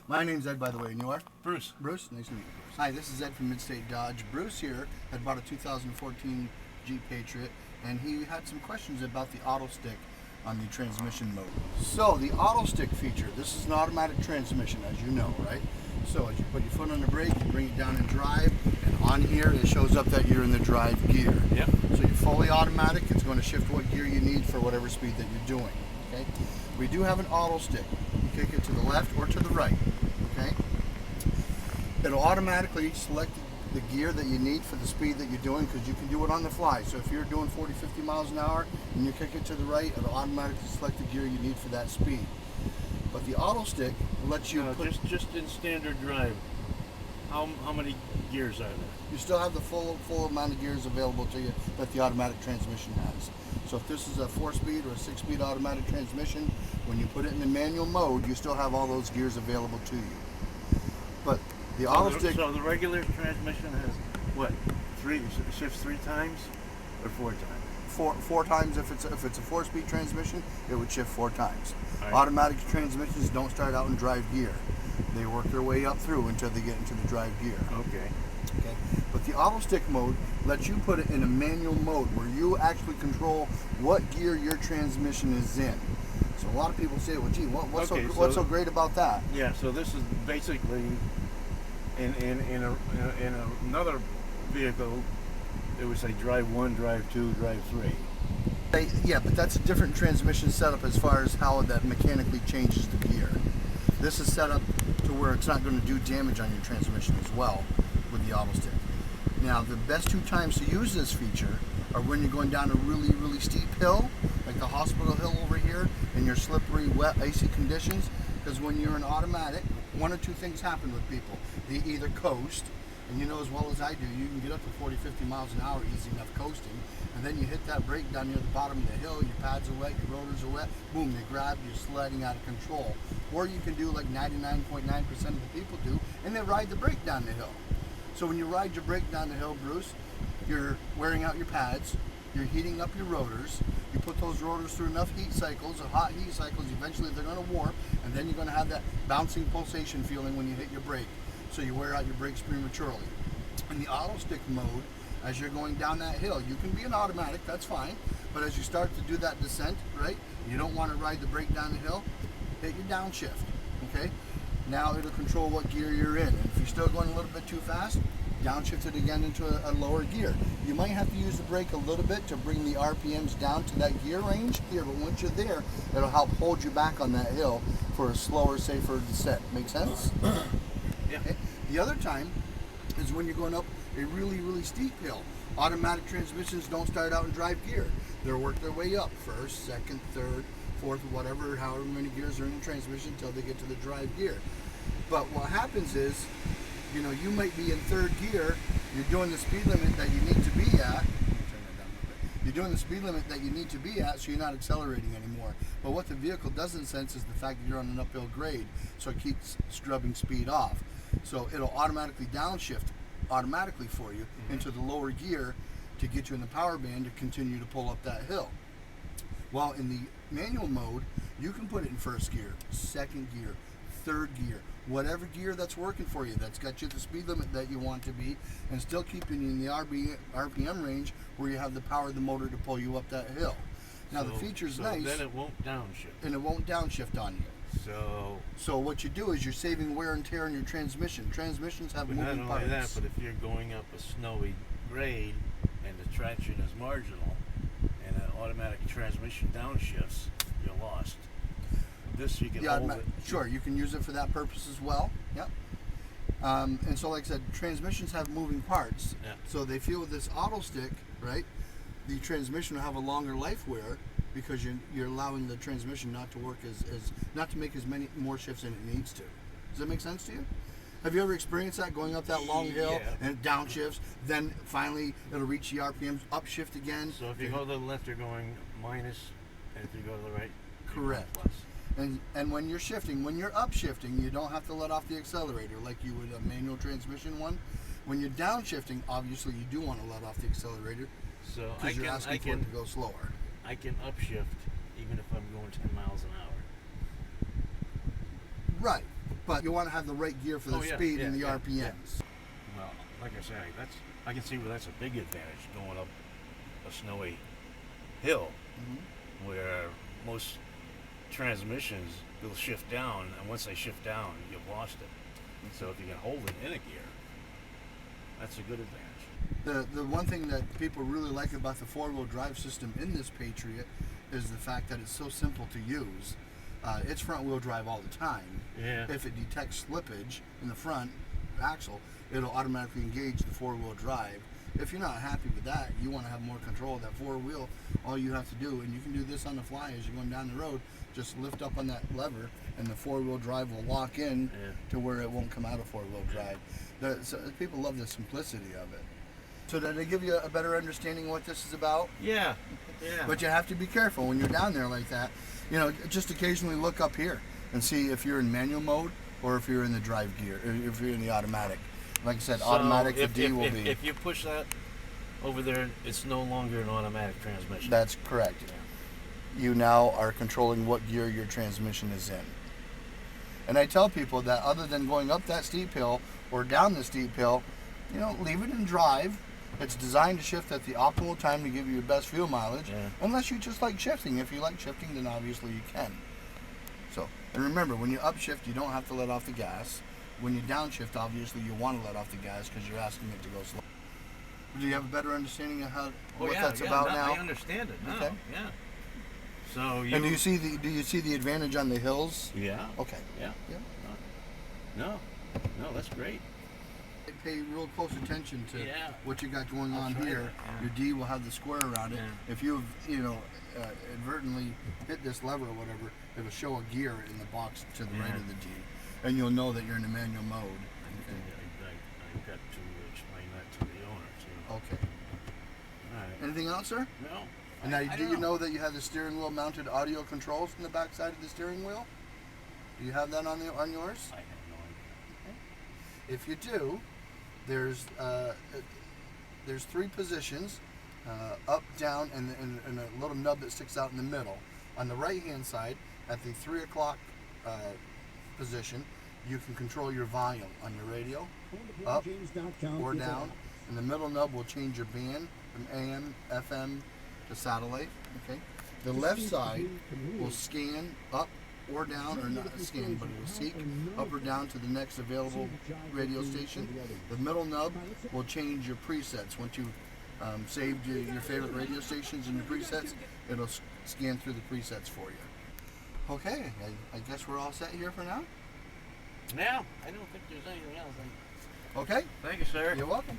My name's Ed, by the way, and you are? Bruce. Bruce, nice to meet you, Bruce. Hi, this is Ed from Midstate Dodge. Bruce here had bought a 2014 Jeep Patriot, and he had some questions about the Autostick on the transmission mode. So, the Autostick feature, this is an automatic transmission, as you know, right? So, as you put your foot on the brake, you bring it down in drive, and on here, it shows up that you're in the drive gear. Yep. So, you're fully automatic. It's going to shift what gear you need for whatever speed that you're doing, okay? We do have an Autostick. You kick it to the left or to the right. Okay? It'll automatically select the gear that you need for the speed that you're doing, because you can do it on the fly. So if you're doing 40, 50 miles an hour and you kick it to the right, it'll automatically select the gear you need for that speed. But the Autostick lets you just in standard drive, how many gears are there? You still have the full amount of gears available to you that the automatic transmission has. So if this is a 4-speed or a 6-speed automatic transmission, when you put it in the manual mode, you still have all those gears available to you. But the Autostick... So the regular transmission has, what, shifts 3 times or 4 times? Four times. If it's a 4-speed transmission, it would shift 4 times. Right. Automatic transmissions don't start out in drive gear. They work their way up through until they get into the drive gear. Okay. Okay. But the Autostick mode lets you put it in a manual mode where you actually control what gear your transmission is in. So a lot of people say, well, gee, what's so great about that? Yeah, so this is basically in another vehicle, it would say drive 1, drive 2, drive 3. Yeah, but that's a different transmission setup as far as how that mechanically changes the gear. This is set up to where it's not going to do damage on your transmission as well with the Autostick. Now, the best 2 times to use this feature are when you're going down a really, really steep hill, like the hospital hill over here, and you're slippery, wet, icy conditions, because when you're in automatic, 1 or 2 things happen with people. They either coast, and you know as well as I do, you can get up to 40, 50 miles an hour easy enough coasting, and then you hit that brake down near the bottom of the hill, your pads are wet, your rotors are wet, boom, they grab you, sliding out of control. Or you can do like 99.9% of the people do, and they ride the brake down the hill. So when you ride your brake down the hill, Bruce, you're wearing out your pads, you're heating up your rotors, you put those rotors through enough heat cycles, hot heat cycles, eventually they're going to warp, and then you're going to have that bouncing pulsation feeling when you hit your brake. So you wear out your brakes prematurely. In the Autostick mode, as you're going down that hill, you can be an automatic, that's fine, but as you start to do that descent, right, you don't want to ride the brake down the hill, hit your downshift, okay? Now it'll control what gear you're in. And if you're still going a little bit too fast, downshift it again into a lower gear. You might have to use the brake a little bit to bring the RPMs down to that gear range here, but once you're there, it'll help hold you back on that hill for a slower, safer descent. Make sense? Yeah. Okay. The other time is when you're going up a really, really steep hill. Automatic transmissions don't start out in drive gear. They'll work their way up, 1st, 2nd, 3rd, 4th, whatever, however many gears are in the transmission until they get to the drive gear. But what happens is, you know, you might be in 3rd gear, you're doing the speed limit that you need to be at. Turn that down a little bit. You're doing the speed limit that you need to be at, so you're not accelerating anymore. But what the vehicle doesn't sense is the fact that you're on an uphill grade, so it keeps scrubbing speed off. So it'll automatically downshift automatically for you into the lower gear to get you in the power band to continue to pull up that hill. While in the manual mode, you can put it in 1st gear, 2nd gear, 3rd gear, whatever gear that's working for you, that's got you the speed limit that you want to be, and still keeping you in the RPM range where you have the power of the motor to pull you up that hill. Now the feature's nice. Then it won't downshift. And it won't downshift on you. So what you do is you're saving wear and tear on your transmission. Transmissions have moving parts. Not only that, but if you're going up a snowy grade and the traction is marginal and an automatic transmission downshifts, you're lost. This you can hold it. Sure, you can use it for that purpose as well. Yep. And so, like I said, transmissions have moving parts. Yeah. So they feel with this Autostick, right, the transmission will have a longer life wear because you're allowing the transmission not to work not to make as many more shifts than it needs to. Does that make sense to you? Have you ever experienced that, going up that long hill and it downshifts, then finally it'll reach the RPMs, upshift again? So if you go to the left, you're going minus, and if you go to the right, correct. Plus. And when you're shifting, when you're upshifting, you don't have to let off the accelerator like you would a manual transmission one. When you're downshifting, obviously you do want to let off the accelerator because you're asking for it to go slower. I can upshift even if I'm going 10 miles an hour. Right. but you want to have the right gear for the speed and the RPMs. Yeah. Well, like I say, I can see where that's a big advantage going up a snowy hill, where most transmissions will shift down, and once they shift down, you've lost it. So if you can hold it in a gear, that's a good advantage. The one thing that people really like about the four-wheel drive system in this Patriot is the fact that it's so simple to use. It's front-wheel drive all the time. Yeah. If it detects slippage in the front axle, it'll automatically engage the four-wheel drive. If you're not happy with that, you want to have more control of that four-wheel, all you have to do, and you can do this on the fly as you're going down the road, just lift up on that lever and the four-wheel drive will lock in to where it won't come out of four-wheel drive. So people love the simplicity of it. So did they give you a better understanding of what this is about? Yeah. But you have to be careful when you're down there like that. You know, just occasionally look up here and see if you're in manual mode or if you're in the drive gear, or if you're in the automatic. Like I said, automatic, the D will be. If you push that over there, it's no longer an automatic transmission. That's correct. You now are controlling what gear your transmission is in. And I tell people that other than going up that steep hill or down the steep hill, you know, leave it in drive. It's designed to shift at the optimal time to give you your best fuel mileage, unless you just like shifting. If you like shifting, then obviously you can. So, and remember, when you upshift, you don't have to let off the gas. When you downshift, obviously you want to let off the gas because you're asking it to go slow. Do you have a better understanding of what that's about now? I understand it now. Okay. Yeah. So and do you see the advantage on the hills? Yeah. Okay. Yeah. No, that's great. Pay real close attention to what you got going on try here. that, yeah. Your D will have the square around it. If you've inadvertently hit this lever or whatever, it'll show a gear in the box to the right of the D, and you'll know that you're in a manual mode. I got to explain that to the owner too. Okay. All right. Anything else, sir? No. And now, do you know that you have the steering wheel mounted audio controls in the back side of the steering wheel? Do you have that on yours? I have no idea. Okay. If you do, there's 3 positions, up, down, and a little nub that sticks out in the middle. On the right-hand side, at the 3 o'clock position, you can control your volume on your radio, up or down. And the middle nub will change your band from AM, FM to satellite. Okay. The left side will scan up or down, or not scan, but it will seek up or down to the next available radio station. The middle nub will change your presets. Once you've saved your favorite radio stations and your presets, it'll scan through the presets for you. Okay, I guess we're all set here for now. Now, I don't think there's anything else. Okay. Thank you, sir. You're welcome.